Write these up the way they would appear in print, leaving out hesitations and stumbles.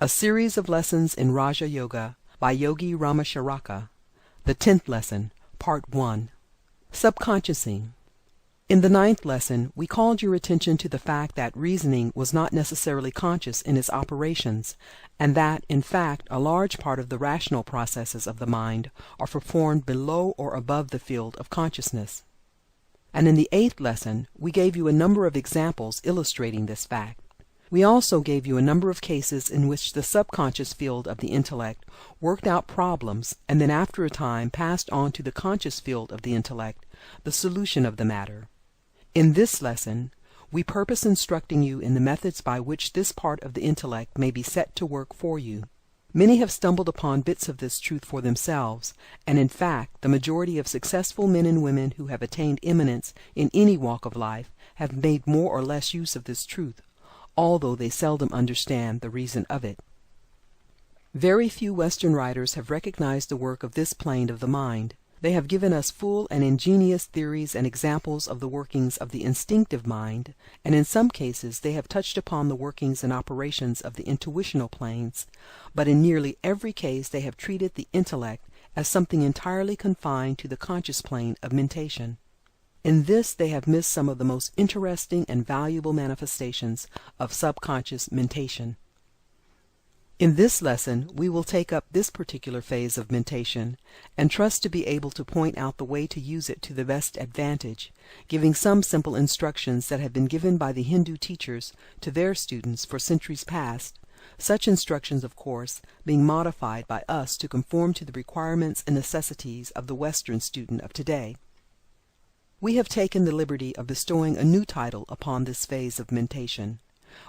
A series of lessons in Raja Yoga by Yogi Ramacharaka. The 10th lesson, Part 1. Subconsciousing. In the 9th lesson, we called your attention to the fact that reasoning was not necessarily conscious in its operations, and that, in fact, a large part of the rational processes of the mind are performed below or above the field of consciousness. And in the 8th lesson, we gave you a number of examples illustrating this fact. We also gave you a number of cases in which the subconscious field of the intellect worked out problems and then after a time passed on to the conscious field of the intellect the solution of the matter. In this lesson, we purpose instructing you in the methods by which this part of the intellect may be set to work for you. Many have stumbled upon bits of this truth for themselves, and in fact, the majority of successful men and women who have attained eminence in any walk of life have made more or less use of this truth, although they seldom understand the reason of it. Very few Western writers have recognized the work of this plane of the mind. They have given us full and ingenious theories and examples of the workings of the instinctive mind, and in some cases they have touched upon the workings and operations of the intuitional planes, but in nearly every case they have treated the intellect as something entirely confined to the conscious plane of mentation. In this they have missed some of the most interesting and valuable manifestations of subconscious mentation. In this lesson, we will take up this particular phase of mentation, and trust to be able to point out the way to use it to the best advantage, giving some simple instructions that have been given by the Hindu teachers to their students for centuries past, such instructions, of course, being modified by us to conform to the requirements and necessities of the Western student of today. We have taken the liberty of bestowing a new title upon this phase of mentation.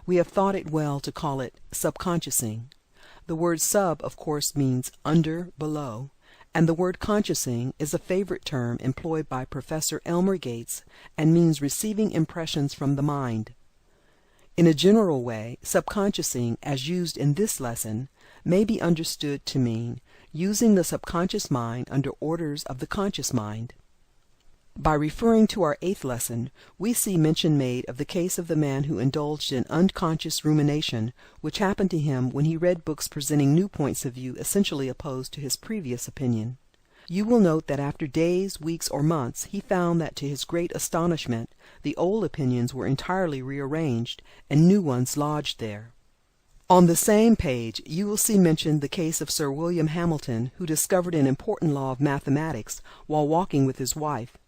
We have thought it well to call it subconsciousing. The word sub, of course, means under, below, and the word consciousing is a favorite term employed by Professor Elmer Gates and means receiving impressions from the mind. In a general way, subconsciousing, as used in this lesson, may be understood to mean using the subconscious mind under orders of the conscious mind. By referring to our 8th lesson, we see mention made of the case of the man who indulged in unconscious rumination, which happened to him when he read books presenting new points of view essentially opposed to his previous opinion. You will note that after days, weeks, or months, he found that to his great astonishment, the old opinions were entirely rearranged, and new ones lodged there. On the same page, you will see mentioned the case of Sir William Hamilton, who discovered an important law of mathematics while walking with his wife.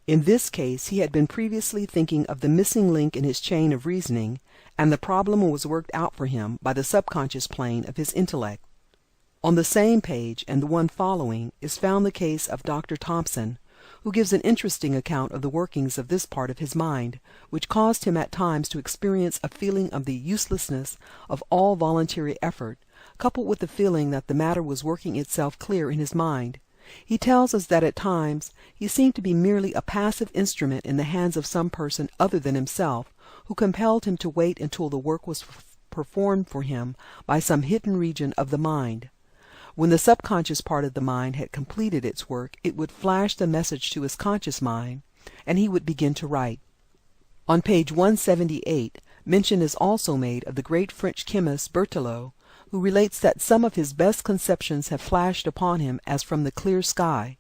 In this case, he had been previously thinking of the missing link in his chain of reasoning, and the problem was worked out for him by the subconscious plane of his intellect. On the same page, and the one following, is found the case of Dr. Thompson, who gives an interesting account of the workings of this part of his mind, which caused him at times to experience a feeling of the uselessness of all voluntary effort, coupled with the feeling that the matter was working itself clear in his mind. He tells us that at times he seemed to be merely a passive instrument in the hands of some person other than himself, who compelled him to wait until the work was performed for him by some hidden region of the mind. When the subconscious part of the mind had completed its work, it would flash the message to his conscious mind, and he would begin to write. On page 178, mention is also made of the great French chemist Berthelot, who relates that some of his best conceptions have flashed upon him as from the clear sky.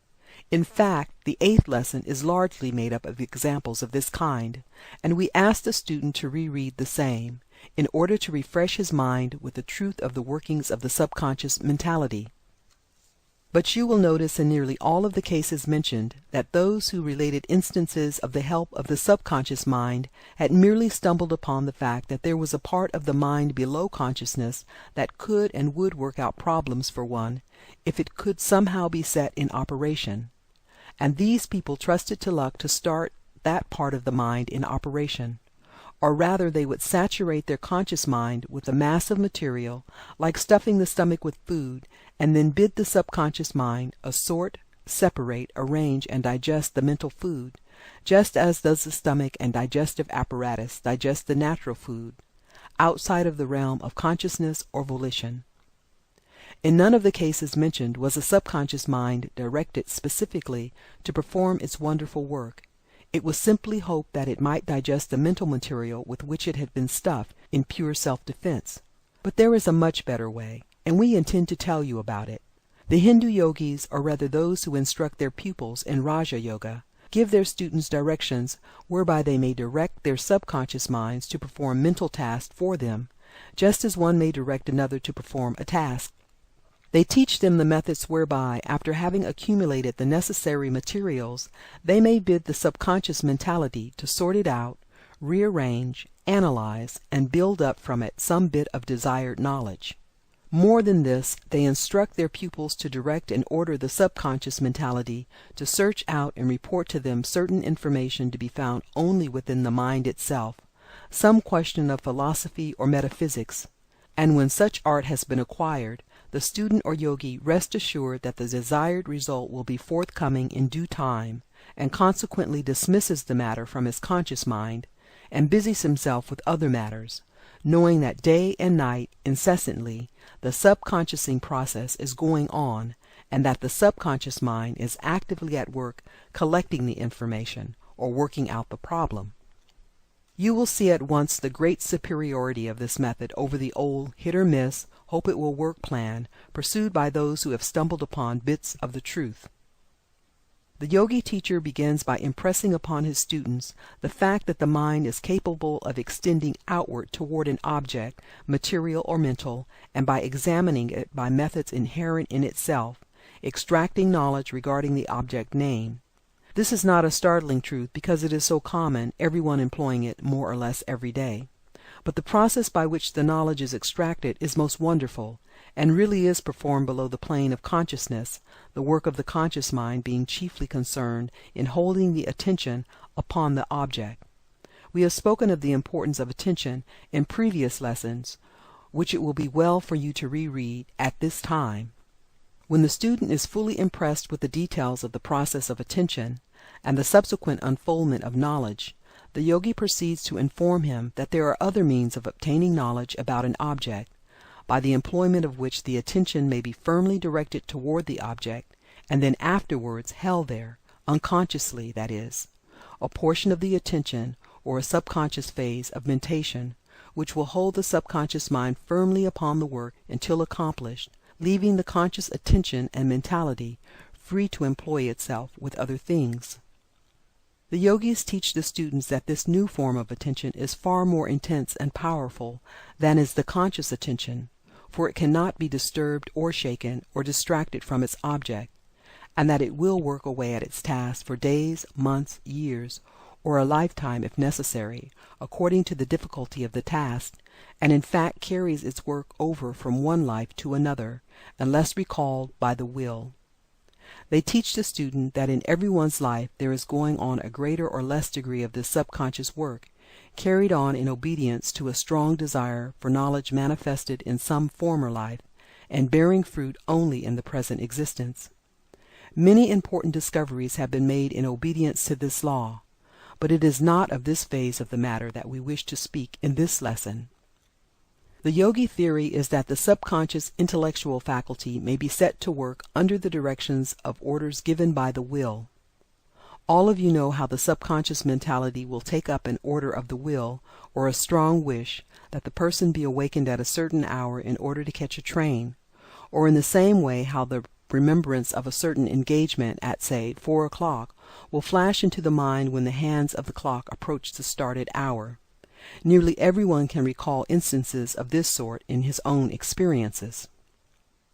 In fact, the 8th lesson is largely made up of examples of this kind, and we ask the student to reread the same, in order to refresh his mind with the truth of the workings of the subconscious mentality. But you will notice in nearly all of the cases mentioned that those who related instances of the help of the subconscious mind had merely stumbled upon the fact that there was a part of the mind below consciousness that could and would work out problems for one if it could somehow be set in operation. And these people trusted to luck to start that part of the mind in operation. Or rather, they would saturate their conscious mind with a mass of material, like stuffing the stomach with food, and then bid the subconscious mind assort, separate, arrange, and digest the mental food, just as does the stomach and digestive apparatus digest the natural food, outside of the realm of consciousness or volition. In none of the cases mentioned was the subconscious mind directed specifically to perform its wonderful work. It was simply hoped that it might digest the mental material with which it had been stuffed in pure self-defense. But there is a much better way, and we intend to tell you about it. The Hindu Yogis, or rather those who instruct their pupils in Raja Yoga, give their students directions whereby they may direct their subconscious minds to perform mental tasks for them, just as one may direct another to perform a task. They teach them the methods whereby, after having accumulated the necessary materials, they may bid the subconscious mentality to sort it out, rearrange, analyze, and build up from it some bit of desired knowledge. More than this, they instruct their pupils to direct and order the subconscious mentality to search out and report to them certain information to be found only within the mind itself, some question of philosophy or metaphysics, and when such art has been acquired, the student or yogi rests assured that the desired result will be forthcoming in due time, and consequently dismisses the matter from his conscious mind, and busies himself with other matters, knowing that day and night, incessantly, the subconsciousing process is going on, and that the subconscious mind is actively at work collecting the information, or working out the problem. You will see at once the great superiority of this method over the old hit-or-miss, hope-it-will-work plan pursued by those who have stumbled upon bits of the truth. The yogi teacher begins by impressing upon his students the fact that the mind is capable of extending outward toward an object, material or mental, and by examining it by methods inherent in itself, extracting knowledge regarding the object named. This is not a startling truth because it is so common, everyone employing it more or less every day. But the process by which the knowledge is extracted is most wonderful, and really is performed below the plane of consciousness, the work of the conscious mind being chiefly concerned in holding the attention upon the object. We have spoken of the importance of attention in previous lessons, which it will be well for you to reread at this time. When the student is fully impressed with the details of the process of attention, and the subsequent unfoldment of knowledge, the yogi proceeds to inform him that there are other means of obtaining knowledge about an object, by the employment of which the attention may be firmly directed toward the object, and then afterwards held there, unconsciously that is, a portion of the attention, or a subconscious phase of mentation, which will hold the subconscious mind firmly upon the work until accomplished, leaving the conscious attention and mentality free to employ itself with other things. The yogis teach the students that this new form of attention is far more intense and powerful than is the conscious attention, for it cannot be disturbed or shaken or distracted from its object, and that it will work away at its task for days, months, years, or a lifetime if necessary, according to the difficulty of the task, and in fact carries its work over from one life to another, unless recalled by the will. They teach the student that in everyone's life there is going on a greater or less degree of this subconscious work, carried on in obedience to a strong desire for knowledge manifested in some former life, and bearing fruit only in the present existence. Many important discoveries have been made in obedience to this law, but it is not of this phase of the matter that we wish to speak in this lesson. The yogi theory is that the subconscious intellectual faculty may be set to work under the directions of orders given by the will. All of you know how the subconscious mentality will take up an order of the will, or a strong wish, that the person be awakened at a certain hour in order to catch a train, or in the same way how the remembrance of a certain engagement at, say, 4 o'clock will flash into the mind when the hands of the clock approach the started hour. Nearly everyone can recall instances of this sort in his own experiences.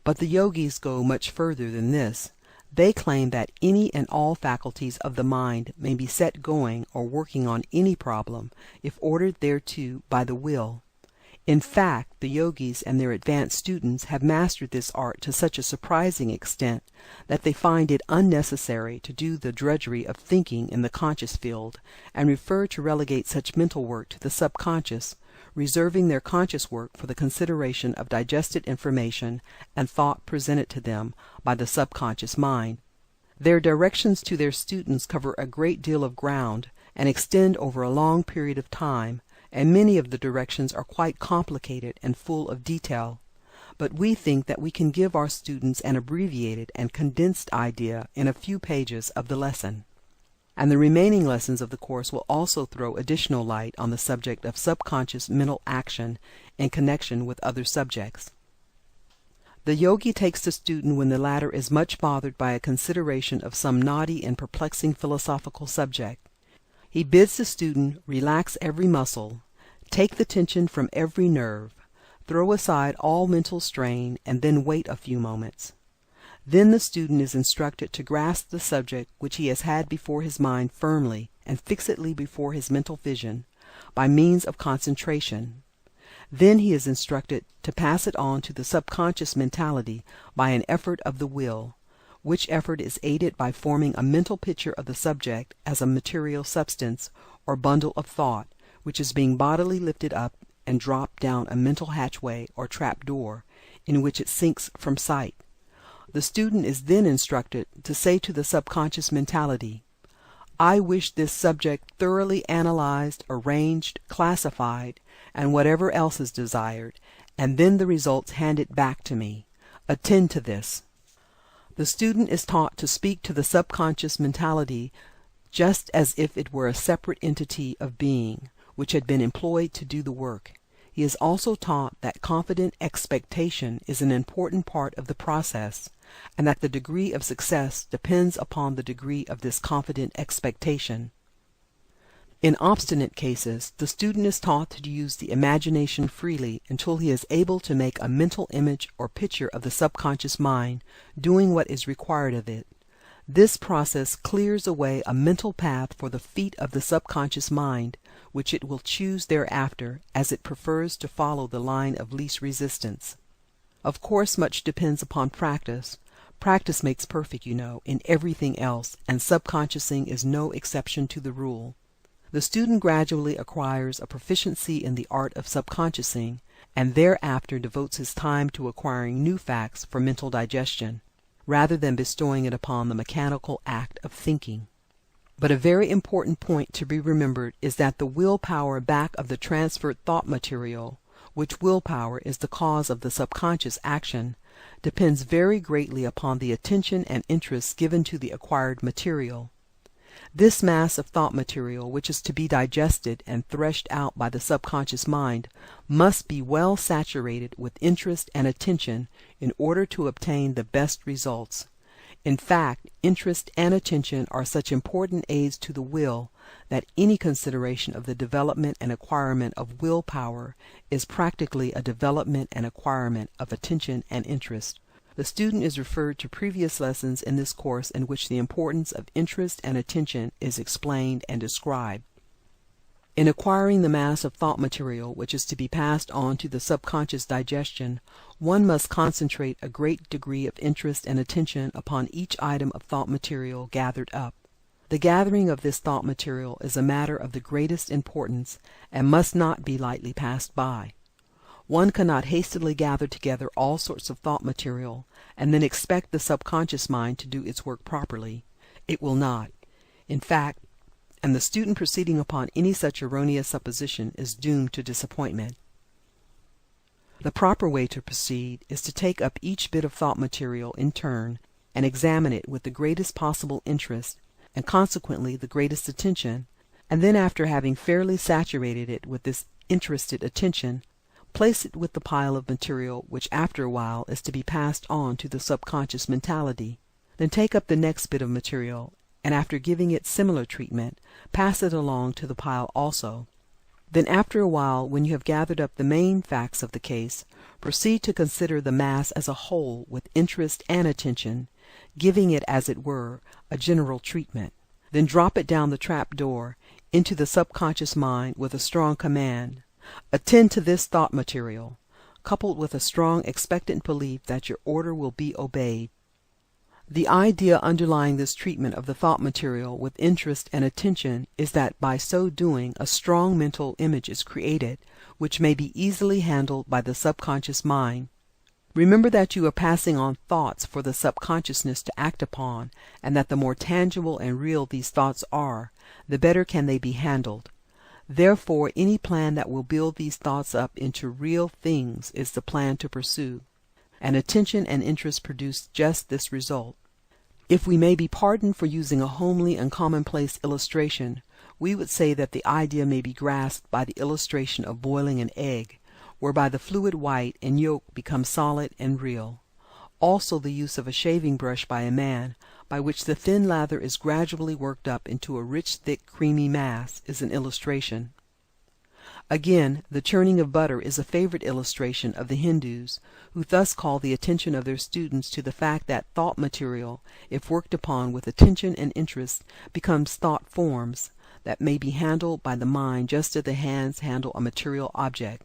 But the yogis go much further than this. They claim that any and all faculties of the mind may be set going or working on any problem if ordered thereto by the will. In fact, the yogis and their advanced students have mastered this art to such a surprising extent that they find it unnecessary to do the drudgery of thinking in the conscious field, and prefer to relegate such mental work to the subconscious, reserving their conscious work for the consideration of digested information and thought presented to them by the subconscious mind. Their directions to their students cover a great deal of ground, and extend over a long period of time, and many of the directions are quite complicated and full of detail, but we think that we can give our students an abbreviated and condensed idea in a few pages of the lesson. and the remaining lessons of the course will also throw additional light on the subject of subconscious mental action in connection with other subjects. The yogi takes the student when the latter is much bothered by a consideration of some knotty and perplexing philosophical subject. He bids the student relax every muscle, take the tension from every nerve, throw aside all mental strain, and then wait a few moments. Then the student is instructed to grasp the subject which he has had before his mind firmly and fixedly before his mental vision, by means of concentration. Then he is instructed to pass it on to the subconscious mentality by an effort of the will, which effort is aided by forming a mental picture of the subject as a material substance or bundle of thought, which is being bodily lifted up and dropped down a mental hatchway or trap door, in which it sinks from sight. The student is then instructed to say to the subconscious mentality, "I wish this subject thoroughly analyzed, arranged, classified, and whatever else is desired, and then the results handed back to me. Attend to this." The student is taught to speak to the subconscious mentality just as if it were a separate entity of being, which had been employed to do the work. He is also taught that confident expectation is an important part of the process, and that the degree of success depends upon the degree of this confident expectation. In obstinate cases, the student is taught to use the imagination freely until he is able to make a mental image or picture of the subconscious mind doing what is required of it. This process clears away a mental path for the feet of the subconscious mind, which it will choose thereafter, as it prefers to follow the line of least resistance. Of course, much depends upon practice. Practice makes perfect, in everything else, and subconsciousing is no exception to the rule. The student gradually acquires a proficiency in the art of subconsciousing, and thereafter devotes his time to acquiring new facts for mental digestion, rather than bestowing it upon the mechanical act of thinking. But a very important point to be remembered is that the willpower back of the transferred thought material, which willpower is the cause of the subconscious action, depends very greatly upon the attention and interest given to the acquired material. This mass of thought material, which is to be digested and threshed out by the subconscious mind, must be well saturated with interest and attention in order to obtain the best results. In fact, interest and attention are such important aids to the will that any consideration of the development and acquirement of willpower is practically a development and acquirement of attention and interest. The student is referred to previous lessons in this course in which the importance of interest and attention is explained and described. In acquiring the mass of thought material which is to be passed on to the subconscious digestion, one must concentrate a great degree of interest and attention upon each item of thought material gathered up. The gathering of this thought material is a matter of the greatest importance, and must not be lightly passed by. One cannot hastily gather together all sorts of thought material, and then expect the subconscious mind to do its work properly. It will not, in fact, and the student proceeding upon any such erroneous supposition is doomed to disappointment. The proper way to proceed is to take up each bit of thought material in turn, and examine it with the greatest possible interest, and consequently the greatest attention, and then, after having fairly saturated it with this interested attention, place it with the pile of material which after a while is to be passed on to the subconscious mentality. Then take up the next bit of material, and after giving it similar treatment, pass it along to the pile also. Then after a while, when you have gathered up the main facts of the case, proceed to consider the mass as a whole with interest and attention, giving it, as it were, a general treatment. Then drop it down the trap door into the subconscious mind with a strong command. Attend to this thought material, coupled with a strong expectant belief that your order will be obeyed. The idea underlying this treatment of the thought material with interest and attention is that by so doing a strong mental image is created, which may be easily handled by the subconscious mind. Remember that you are passing on thoughts for the subconsciousness to act upon, and that the more tangible and real these thoughts are, the better can they be handled. Therefore, any plan that will build these thoughts up into real things is the plan to pursue, and attention and interest produce just this result. If we may be pardoned for using a homely and commonplace illustration, we would say that the idea may be grasped by the illustration of boiling an egg, whereby the fluid white and yolk become solid and real. Also the use of a shaving brush by a man, by which the thin lather is gradually worked up into a rich, thick, creamy mass, is an illustration. Again, the churning of butter is a favorite illustration of the Hindus, who thus call the attention of their students to the fact that thought material, if worked upon with attention and interest, becomes thought forms that may be handled by the mind just as the hands handle a material object.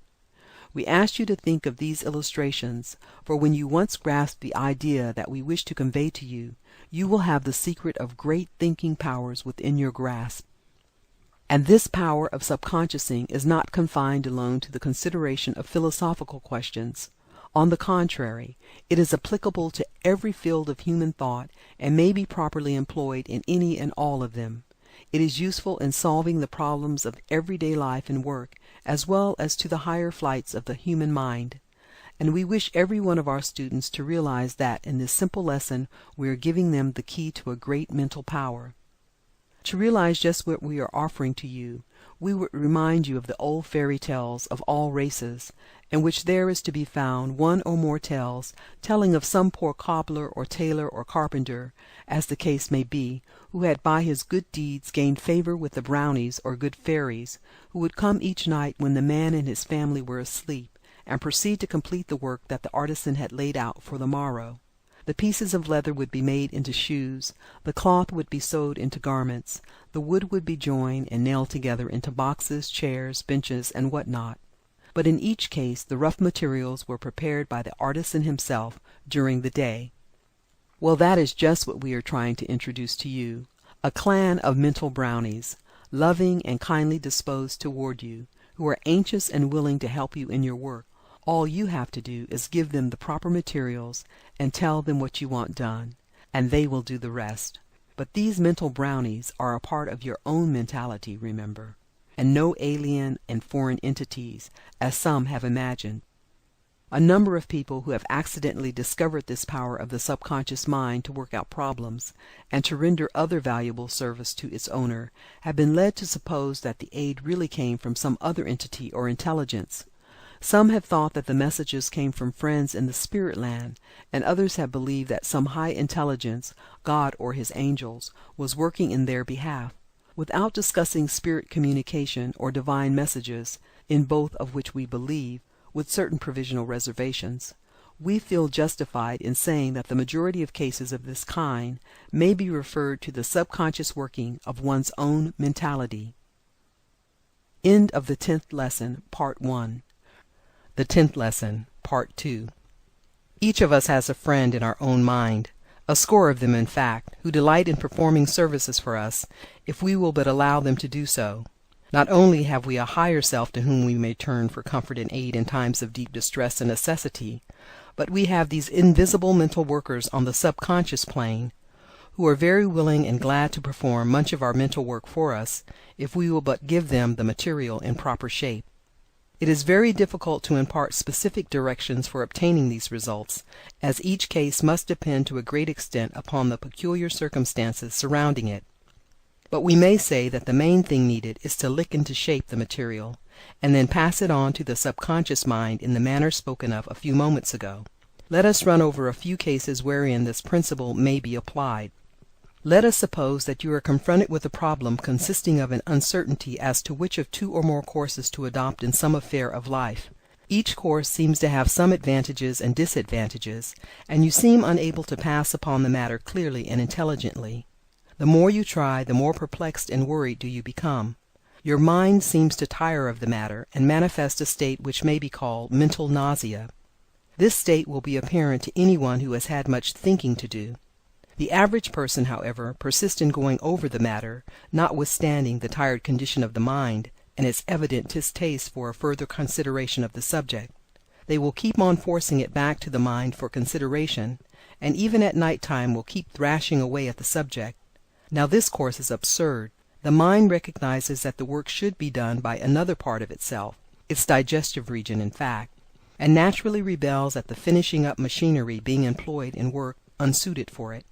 We ask you to think of these illustrations, for when you once grasp the idea that we wish to convey to you, you will have the secret of great thinking powers within your grasp. And this power of subconsciousing is not confined alone to the consideration of philosophical questions. On the contrary, it is applicable to every field of human thought, and may be properly employed in any and all of them. It is useful in solving the problems of everyday life and work, as well as to the higher flights of the human mind. And we wish every one of our students to realize that in this simple lesson we are giving them the key to a great mental power. To realize just what we are offering to you, we would remind you of the old fairy tales of all races, in which there is to be found one or more tales telling of some poor cobbler or tailor or carpenter, as the case may be, who had by his good deeds gained favor with the brownies or good fairies, who would come each night when the man and his family were asleep, and proceed to complete the work that the artisan had laid out for the morrow. The pieces of leather would be made into shoes, the cloth would be sewed into garments, the wood would be joined and nailed together into boxes, chairs, benches, and what not. But in each case the rough materials were prepared by the artisan himself during the day. Well, that is just what we are trying to introduce to you, a clan of mental brownies, loving and kindly disposed toward you, who are anxious and willing to help you in your work. All you have to do is give them the proper materials and tell them what you want done, and they will do the rest. But these mental brownies are a part of your own mentality, remember, and no alien and foreign entities, as some have imagined. A number of people who have accidentally discovered this power of the subconscious mind to work out problems, and to render other valuable service to its owner, have been led to suppose that the aid really came from some other entity or intelligence. Some have thought that the messages came from friends in the spirit land, and others have believed that some high intelligence, God or his angels, was working in their behalf. Without discussing spirit communication or divine messages, in both of which we believe, with certain provisional reservations, we feel justified in saying that the majority of cases of this kind may be referred to the subconscious working of one's own mentality. End of the 10th lesson, Part 1. The 10th lesson, Part 2. Each of us has a friend in our own mind, a score of them in fact, who delight in performing services for us, if we will but allow them to do so. Not only have we a higher self to whom we may turn for comfort and aid in times of deep distress and necessity, but we have these invisible mental workers on the subconscious plane, who are very willing and glad to perform much of our mental work for us, if we will but give them the material in proper shape. It is very difficult to impart specific directions for obtaining these results, as each case must depend to a great extent upon the peculiar circumstances surrounding it. But we may say that the main thing needed is to lick into shape the material, and then pass it on to the subconscious mind in the manner spoken of a few moments ago. Let us run over a few cases wherein this principle may be applied. Let us suppose that you are confronted with a problem consisting of an uncertainty as to which of two or more courses to adopt in some affair of life. Each course seems to have some advantages and disadvantages, and you seem unable to pass upon the matter clearly and intelligently. The more you try, the more perplexed and worried do you become. Your mind seems to tire of the matter, and manifest a state which may be called mental nausea. This state will be apparent to anyone who has had much thinking to do. The average person, however, persists in going over the matter, notwithstanding the tired condition of the mind, and its evident distaste for a further consideration of the subject. They will keep on forcing it back to the mind for consideration, and even at night time will keep thrashing away at the subject. Now this course is absurd. The mind recognizes that the work should be done by another part of itself, its digestive region in fact, and naturally rebels at the finishing up machinery being employed in work unsuited for it.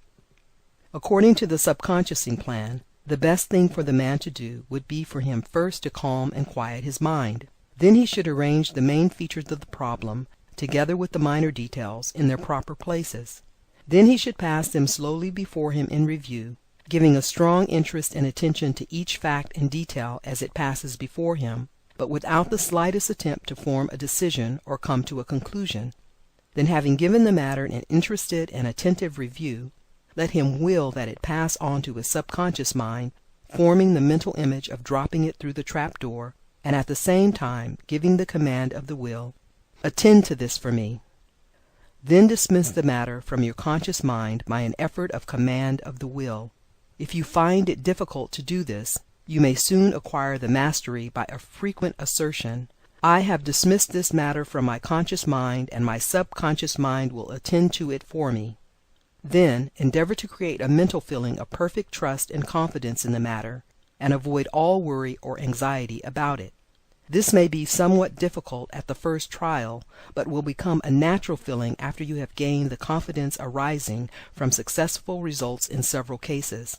According to the subconsciousing plan, the best thing for the man to do would be for him first to calm and quiet his mind. Then he should arrange the main features of the problem, together with the minor details, in their proper places. Then he should pass them slowly before him in review, giving a strong interest and attention to each fact and detail as it passes before him, but without the slightest attempt to form a decision or come to a conclusion. Then, having given the matter an interested and attentive review, let him will that it pass on to his subconscious mind, forming the mental image of dropping it through the trap door, and at the same time giving the command of the will, "Attend to this for me." Then dismiss the matter from your conscious mind by an effort of command of the will. If you find it difficult to do this, you may soon acquire the mastery by a frequent assertion, "I have dismissed this matter from my conscious mind, and my subconscious mind will attend to it for me." Then endeavor to create a mental feeling of perfect trust and confidence in the matter, and avoid all worry or anxiety about it. This may be somewhat difficult at the first trial, but will become a natural feeling after you have gained the confidence arising from successful results in several cases.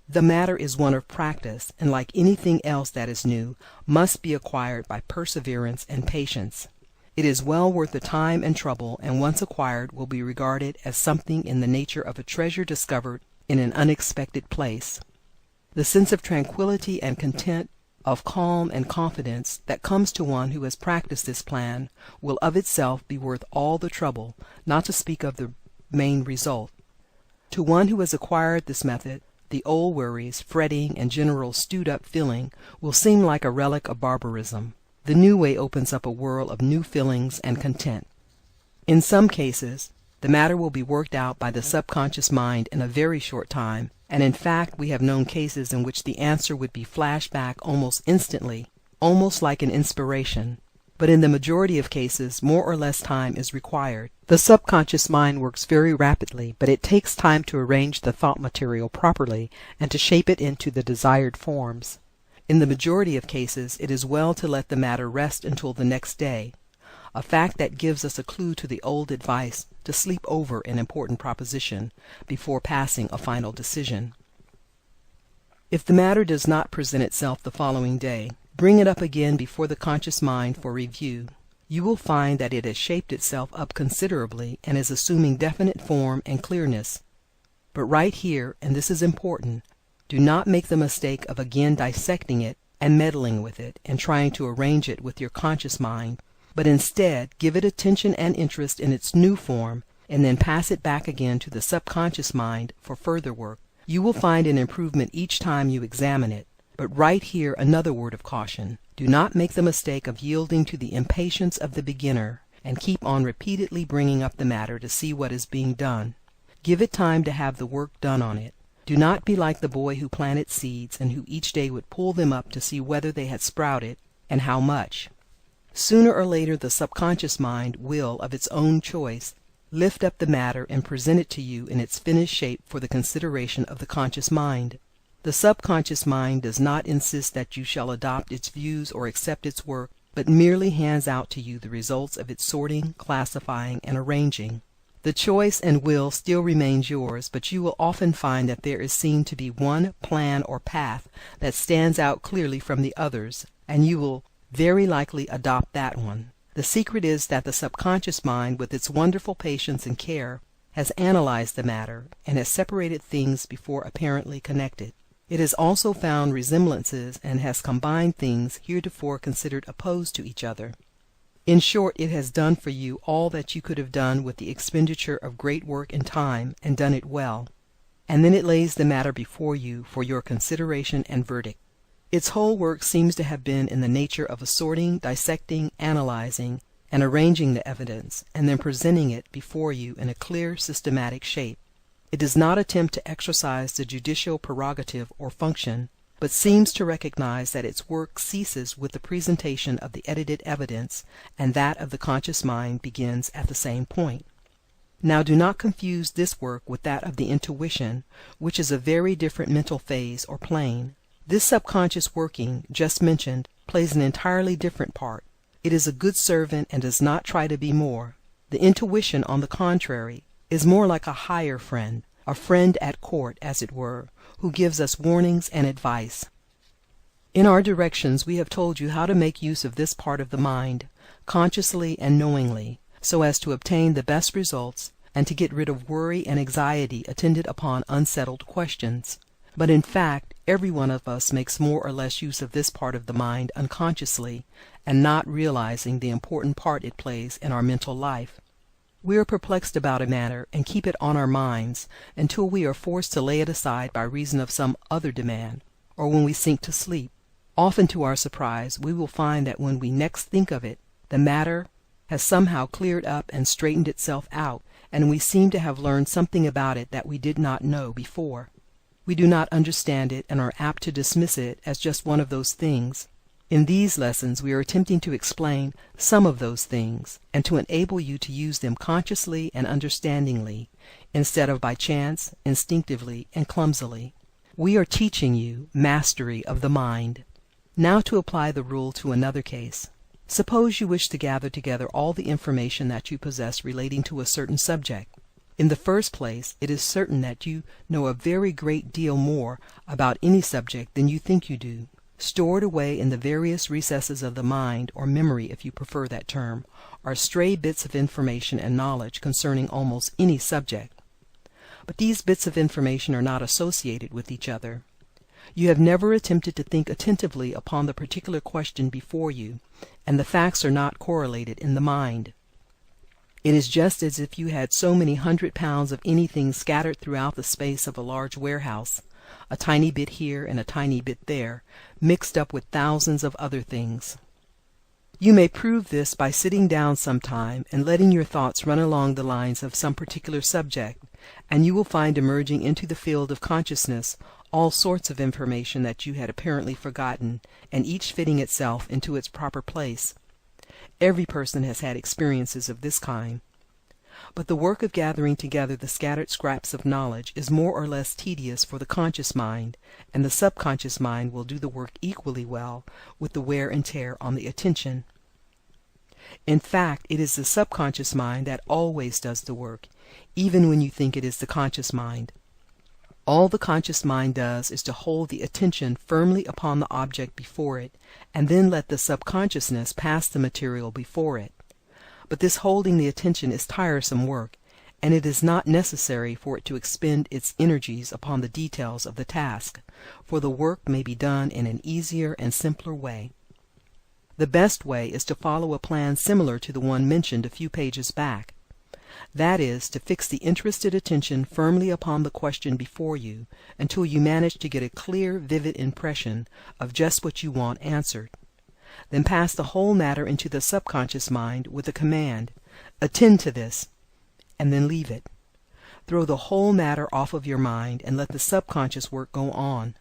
The matter is one of practice, and like anything else that is new, must be acquired by perseverance and patience. It is well worth the time and trouble, and once acquired will be regarded as something in the nature of a treasure discovered in an unexpected place. The sense of tranquility and content, of calm and confidence, that comes to one who has practiced this plan will of itself be worth all the trouble, not to speak of the main result. To one who has acquired this method, the old worries, fretting, and general stewed-up feeling will seem like a relic of barbarism. The new way opens up a world of new feelings and content. In some cases, the matter will be worked out by the subconscious mind in a very short time, and in fact we have known cases in which the answer would be flashed back almost instantly, almost like an inspiration. But in the majority of cases, more or less time is required. The subconscious mind works very rapidly, but it takes time to arrange the thought material properly and to shape it into the desired forms. In the majority of cases, it is well to let the matter rest until the next day, a fact that gives us a clue to the old advice to sleep over an important proposition before passing a final decision. If the matter does not present itself the following day, bring it up again before the conscious mind for review. You will find that it has shaped itself up considerably and is assuming definite form and clearness. But right here, and this is important, do not make the mistake of again dissecting it and meddling with it and trying to arrange it with your conscious mind, but instead give it attention and interest in its new form, and then pass it back again to the subconscious mind for further work. You will find an improvement each time you examine it. But right here another word of caution. Do not make the mistake of yielding to the impatience of the beginner, and keep on repeatedly bringing up the matter to see what is being done. Give it time to have the work done on it. Do not be like the boy who planted seeds and who each day would pull them up to see whether they had sprouted, and how much. Sooner or later the subconscious mind will, of its own choice, lift up the matter and present it to you in its finished shape for the consideration of the conscious mind. The subconscious mind does not insist that you shall adopt its views or accept its work, but merely hands out to you the results of its sorting, classifying, and arranging. The choice and will still remains yours, but you will often find that there is seen to be one plan or path that stands out clearly from the others, and you will very likely adopt that one. The secret is that the subconscious mind, with its wonderful patience and care, has analyzed the matter, and has separated things before apparently connected. It has also found resemblances and has combined things heretofore considered opposed to each other. In short, it has done for you all that you could have done with the expenditure of great work and time, and done it well. And then it lays the matter before you for your consideration and verdict. Its whole work seems to have been in the nature of assorting, dissecting, analyzing, and arranging the evidence, and then presenting it before you in a clear, systematic shape. It does not attempt to exercise the judicial prerogative or function, but seems to recognize that its work ceases with the presentation of the edited evidence, and that of the conscious mind begins at the same point. Now do not confuse this work with that of the intuition, which is a very different mental phase or plane. This subconscious working, just mentioned, plays an entirely different part. It is a good servant and does not try to be more. The intuition, on the contrary, is more like a higher friend, a friend at court, as it were, who gives us warnings and advice. In our directions we have told you how to make use of this part of the mind, consciously and knowingly, so as to obtain the best results and to get rid of worry and anxiety attendant upon unsettled questions. But in fact, every one of us makes more or less use of this part of the mind unconsciously, and not realizing the important part it plays in our mental life. We are perplexed about a matter and keep it on our minds until we are forced to lay it aside by reason of some other demand, or when we sink to sleep. Often to our surprise, we will find that when we next think of it, the matter has somehow cleared up and straightened itself out, and we seem to have learned something about it that we did not know before. We do not understand it and are apt to dismiss it as just one of those things. In these lessons we are attempting to explain some of those things, and to enable you to use them consciously and understandingly, instead of by chance, instinctively, and clumsily. We are teaching you mastery of the mind. Now to apply the rule to another case. Suppose you wish to gather together all the information that you possess relating to a certain subject. In the first place, it is certain that you know a very great deal more about any subject than you think you do. Stored away in the various recesses of the mind, or memory if you prefer that term, are stray bits of information and knowledge concerning almost any subject. But these bits of information are not associated with each other. You have never attempted to think attentively upon the particular question before you, and the facts are not correlated in the mind. It is just as if you had so many 100 pounds of anything scattered throughout the space of a large warehouse, a tiny bit here and a tiny bit there, mixed up with thousands of other things. You may prove this by sitting down sometime and letting your thoughts run along the lines of some particular subject, and you will find emerging into the field of consciousness all sorts of information that you had apparently forgotten, and each fitting itself into its proper place. Every person has had experiences of this kind. But the work of gathering together the scattered scraps of knowledge is more or less tedious for the conscious mind, and the subconscious mind will do the work equally well with the wear and tear on the attention. In fact, it is the subconscious mind that always does the work, even when you think it is the conscious mind. All the conscious mind does is to hold the attention firmly upon the object before it, and then let the subconsciousness pass the material before it. But this holding the attention is tiresome work, and it is not necessary for it to expend its energies upon the details of the task, for the work may be done in an easier and simpler way. The best way is to follow a plan similar to the one mentioned a few pages back. That is, to fix the interested attention firmly upon the question before you until you manage to get a clear, vivid impression of just what you want answered. Then pass the whole matter into the subconscious mind with the command, "Attend to this," and then leave it. Throw the whole matter off of your mind and let the subconscious work go on.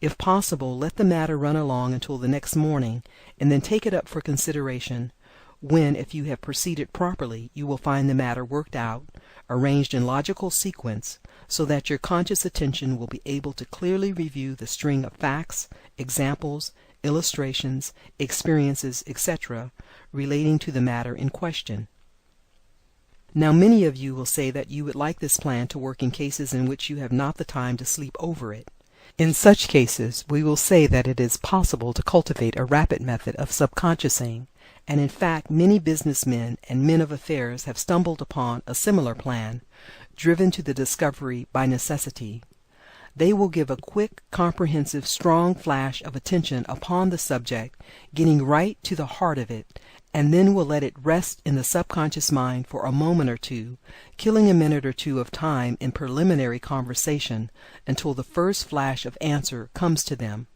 If possible, let the matter run along until the next morning, and then take it up for consideration, when, if you have proceeded properly, you will find the matter worked out, arranged in logical sequence, so that your conscious attention will be able to clearly review the string of facts, examples, illustrations, experiences, etc., relating to the matter in question. Now, many of you will say that you would like this plan to work in cases in which you have not the time to sleep over it. In such cases, we will say that it is possible to cultivate a rapid method of subconsciousing, and in fact many businessmen and men of affairs have stumbled upon a similar plan, driven to the discovery by necessity. They will give a quick, comprehensive, strong flash of attention upon the subject, getting right to the heart of it, and then will let it rest in the subconscious mind for a moment or two, killing a minute or two of time in preliminary conversation until the first flash of answer comes to them.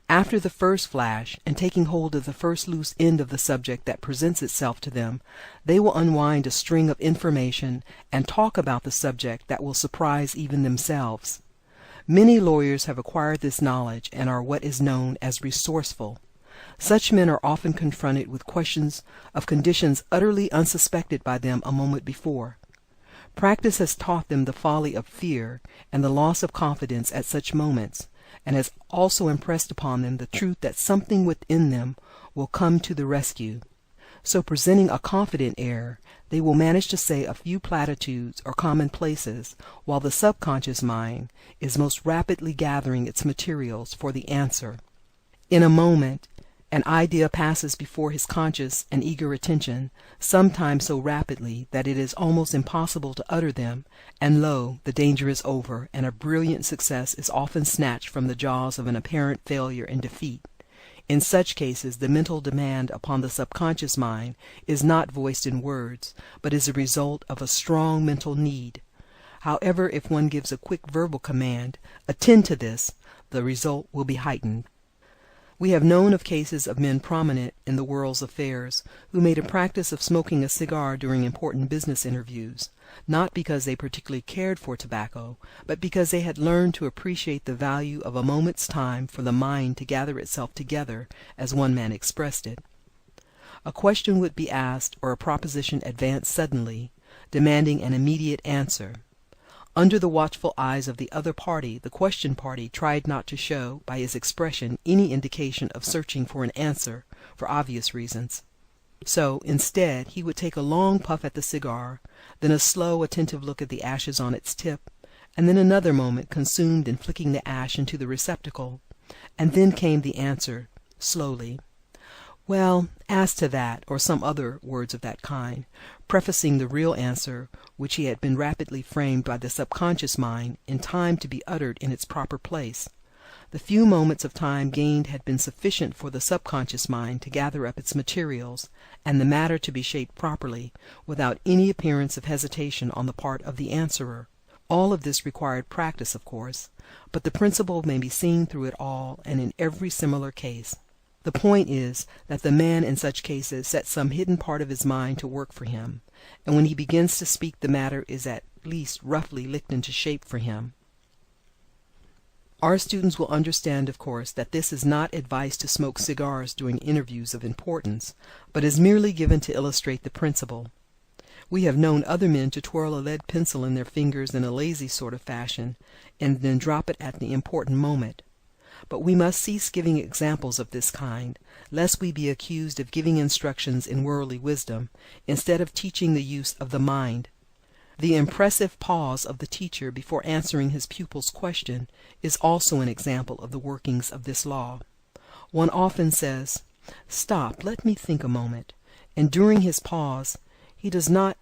After the first flash, and taking hold of the first loose end of the subject that presents itself to them, they will unwind a string of information and talk about the subject that will surprise even themselves. Many lawyers have acquired this knowledge and are what is known as resourceful. Such men are often confronted with questions of conditions utterly unsuspected by them a moment before. Practice has taught them the folly of fear and the loss of confidence at such moments, and has also impressed upon them the truth that something within them will come to the rescue. So presenting a confident air, they will manage to say a few platitudes or commonplaces while the subconscious mind is most rapidly gathering its materials for the answer. In a moment, an idea passes before his conscious and eager attention, sometimes so rapidly that it is almost impossible to utter them, and lo, the danger is over, and a brilliant success is often snatched from the jaws of an apparent failure and defeat. In such cases, the mental demand upon the subconscious mind is not voiced in words, but is a result of a strong mental need. However, if one gives a quick verbal command, "Attend to this," the result will be heightened. We have known of cases of men prominent in the world's affairs who made a practice of smoking a cigar during important business interviews, not because they particularly cared for tobacco, but because they had learned to appreciate the value of a moment's time for the mind to gather itself together, as one man expressed it. A question would be asked or a proposition advanced suddenly, demanding an immediate answer. Under the watchful eyes of the other party, the question party tried not to show, by his expression, any indication of searching for an answer, for obvious reasons. So, instead, he would take a long puff at the cigar, then a slow, attentive look at the ashes on its tip, and then another moment consumed in flicking the ash into the receptacle, and then came the answer, slowly. "Well, as to that," or some other words of that kind, prefacing the real answer, which he had been rapidly framed by the subconscious mind in time to be uttered in its proper place. The few moments of time gained had been sufficient for the subconscious mind to gather up its materials, and the matter to be shaped properly, without any appearance of hesitation on the part of the answerer. All of this required practice, of course, but the principle may be seen through it all and in every similar case. The point is that the man in such cases sets some hidden part of his mind to work for him, and when he begins to speak the matter is at least roughly licked into shape for him. Our students will understand, of course, that this is not advice to smoke cigars during interviews of importance, but is merely given to illustrate the principle. We have known other men to twirl a lead pencil in their fingers in a lazy sort of fashion, and then drop it at the important moment. But we must cease giving examples of this kind, lest we be accused of giving instructions in worldly wisdom, instead of teaching the use of the mind. The impressive pause of the teacher before answering his pupil's question is also an example of the workings of this law. One often says, "Stop, let me think a moment," and during his pause he does not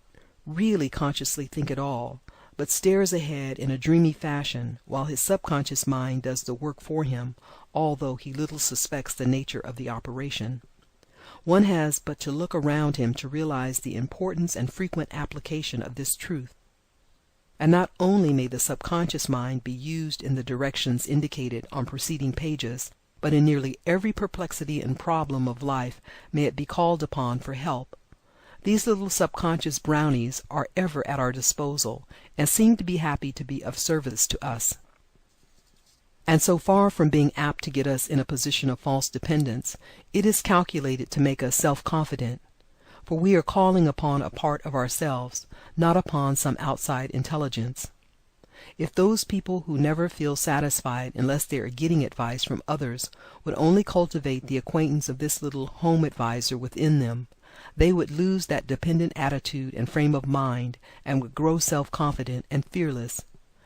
really consciously think at all, but stares ahead in a dreamy fashion while his subconscious mind does the work for him, although he little suspects the nature of the operation. One has but to look around him to realize the importance and frequent application of this truth. And not only may the subconscious mind be used in the directions indicated on preceding pages, but in nearly every perplexity and problem of life may it be called upon for help. These little subconscious brownies are ever at our disposal, and seem to be happy to be of service to us. And so far from being apt to get us in a position of false dependence, it is calculated to make us self-confident, for we are calling upon a part of ourselves, not upon some outside intelligence. If those people who never feel satisfied unless they are getting advice from others would only cultivate the acquaintance of this little home advisor within them, they would lose that dependent attitude and frame of mind, and would grow self-confident and fearless.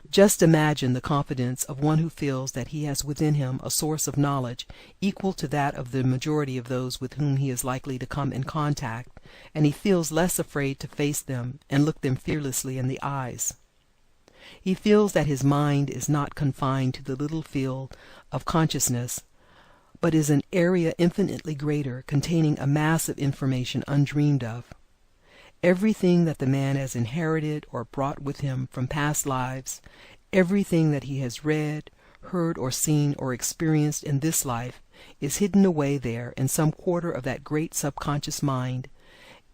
Just imagine the confidence of one who feels that he has within him a source of knowledge equal to that of the majority of those with whom he is likely to come in contact, and he feels less afraid to face them and look them fearlessly in the eyes. He feels that his mind is not confined to the little field of consciousness, but is an area infinitely greater, containing a mass of information undreamed of. Everything that the man has inherited or brought with him from past lives, everything that he has read, heard, or seen, or experienced in this life, is hidden away there in some quarter of that great subconscious mind,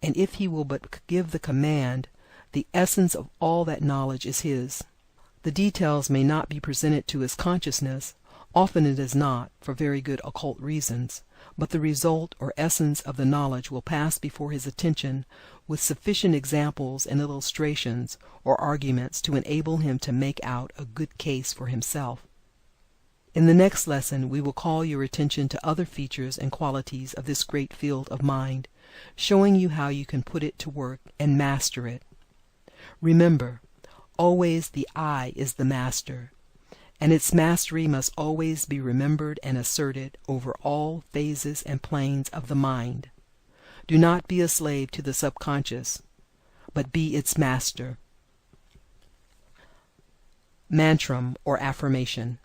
and if he will but give the command, the essence of all that knowledge is his. The details may not be presented to his consciousness, often it is not, for very good occult reasons, but the result or essence of the knowledge will pass before his attention with sufficient examples and illustrations or arguments to enable him to make out a good case for himself. In the next lesson we will call your attention to other features and qualities of this great field of mind, showing you how you can put it to work and master it. Remember, always the I is the master, and its mastery must always be remembered and asserted over all phases and planes of the mind. Do not be a slave to the subconscious, but be its master. Mantram or affirmation.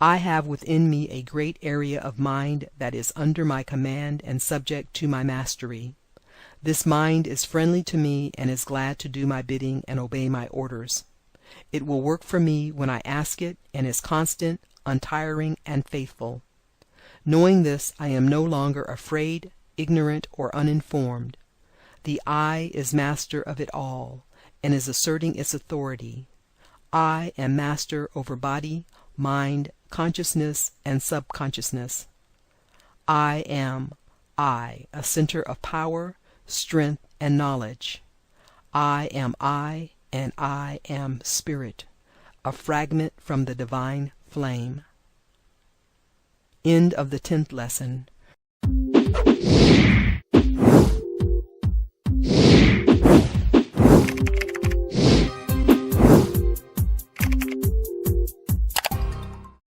I have within me a great area of mind that is under my command and subject to my mastery. This mind is friendly to me and is glad to do my bidding and obey my orders. It will work for me when I ask it and is constant, untiring, and faithful. Knowing this, I am no longer afraid, ignorant, or uninformed. The I is master of it all and is asserting its authority. I am master over body, mind, consciousness, and subconsciousness. I am I, a center of power, strength, and knowledge. I am I, and I am Spirit, a fragment from the Divine Flame. End of the 10th lesson,